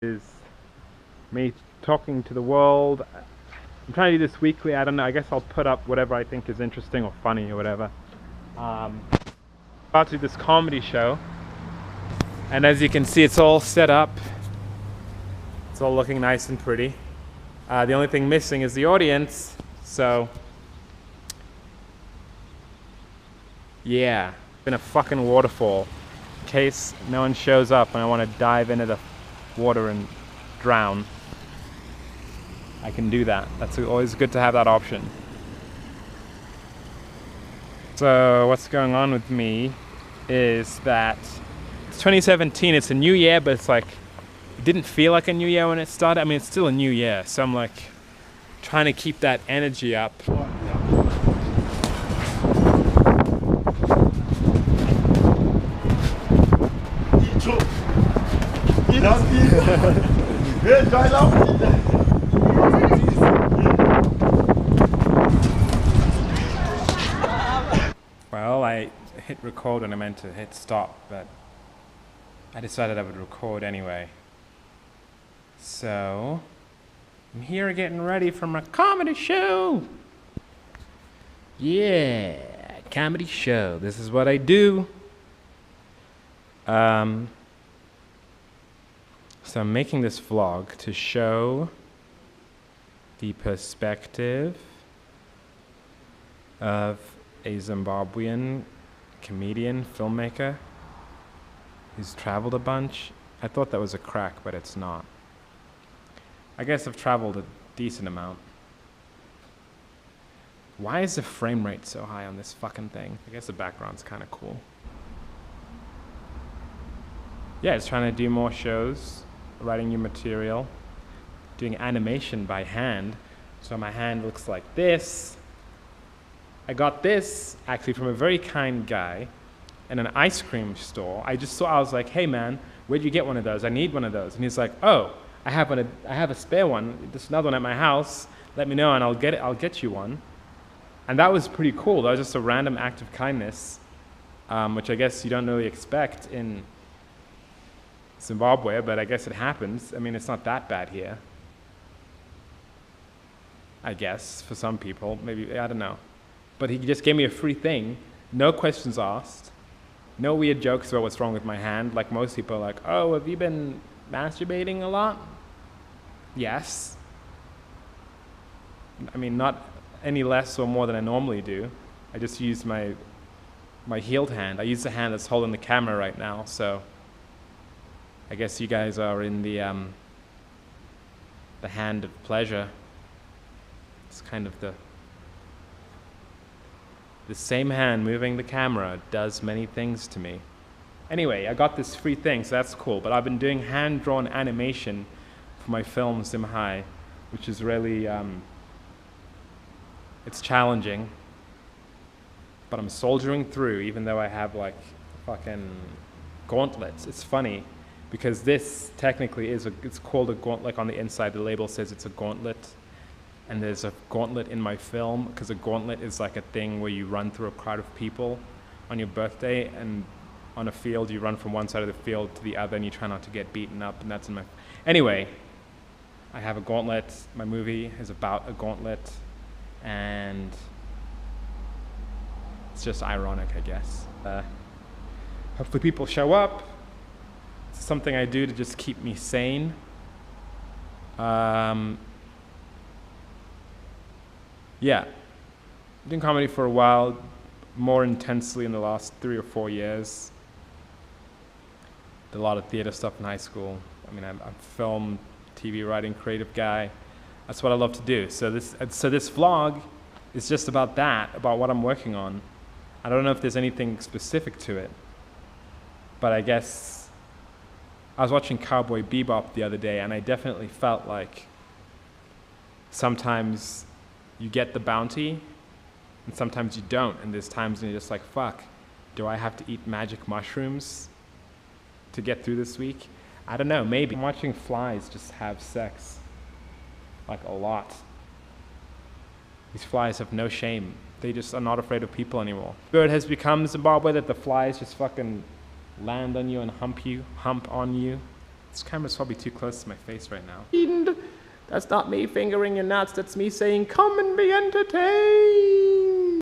Is me talking to the world. I'm trying to do this weekly. I don't know. I guess I'll put up whatever I think is interesting or funny or whatever. About to do this comedy show, and as you can see, it's all set up. It's all looking nice and pretty. The only thing missing is the audience. So, yeah, in a fucking waterfall. In case no one shows up and I want to dive into the water and drown, I can do that. That's always good to have that option. So what's going on with me is that it's 2017, it's a new year, but it's like, it didn't feel like a new year when it started. I mean, it's still a new year, so I'm like trying to keep that energy up. Well, I hit record when I meant to hit stop, but I decided I would record anyway. So, I'm here getting ready for my comedy show. Yeah, comedy show. This is what I do. So I'm making this vlog to show the perspective of a Zimbabwean comedian, filmmaker who's traveled a bunch. I thought that was a crack, but it's not. I guess I've traveled a decent amount. Why is the frame rate so high on this fucking thing? I guess the background's kind of cool. Yeah, it's trying to do more shows, writing new material, doing animation by hand. So my hand looks like this. I got this actually from a very kind guy in an ice cream store. I was like, hey man, where'd you get one of those? I need one of those. And he's like, oh, I have a spare one. There's another one at my house. Let me know and I'll get you one. And that was pretty cool. That was just a random act of kindness, which I guess you don't really expect in Zimbabwe, but I guess it happens. I mean, it's not that bad here. I guess, for some people. Maybe, I don't know. But he just gave me a free thing, no questions asked, no weird jokes about what's wrong with my hand. Like most people are like, oh, have you been masturbating a lot? Yes. I mean, not any less or more than I normally do. I just use my healed hand. I use the hand that's holding the camera right now, so I guess you guys are in the hand of pleasure. It's kind of the same hand moving the camera does many things to me. Anyway, I got this free thing, so that's cool. But I've been doing hand-drawn animation for my film Zim High, which is really, it's challenging. But I'm soldiering through, even though I have like fucking gauntlets. It's funny, because this technically it's called a gauntlet. Like on the inside, the label says it's a gauntlet. And there's a gauntlet in my film, because a gauntlet is like a thing where you run through a crowd of people on your birthday, and on a field you run from one side of the field to the other and you try not to get beaten up, and that's in my... Anyway, I have a gauntlet. My movie is about a gauntlet, and it's just ironic, I guess. Hopefully people show up. It's something I do to just keep me sane. Yeah, doing comedy for a while, more intensely in the last 3 or 4 years. Did a lot of theater stuff in high school. I mean, I'm a film, TV writing, creative guy. That's what I love to do. So this vlog is just about that, about what I'm working on. I don't know if there's anything specific to it, but I guess I was watching Cowboy Bebop the other day, and I definitely felt like sometimes you get the bounty, and sometimes you don't, and there's times when you're just like, fuck, do I have to eat magic mushrooms to get through this week? I don't know, maybe. I'm watching flies just have sex, like a lot. These flies have no shame. They just are not afraid of people anymore. It has become Zimbabwe that the flies just fucking land on you and hump on you. This camera's probably too close to my face right now. That's not me fingering your nuts, that's me saying, come and be entertained.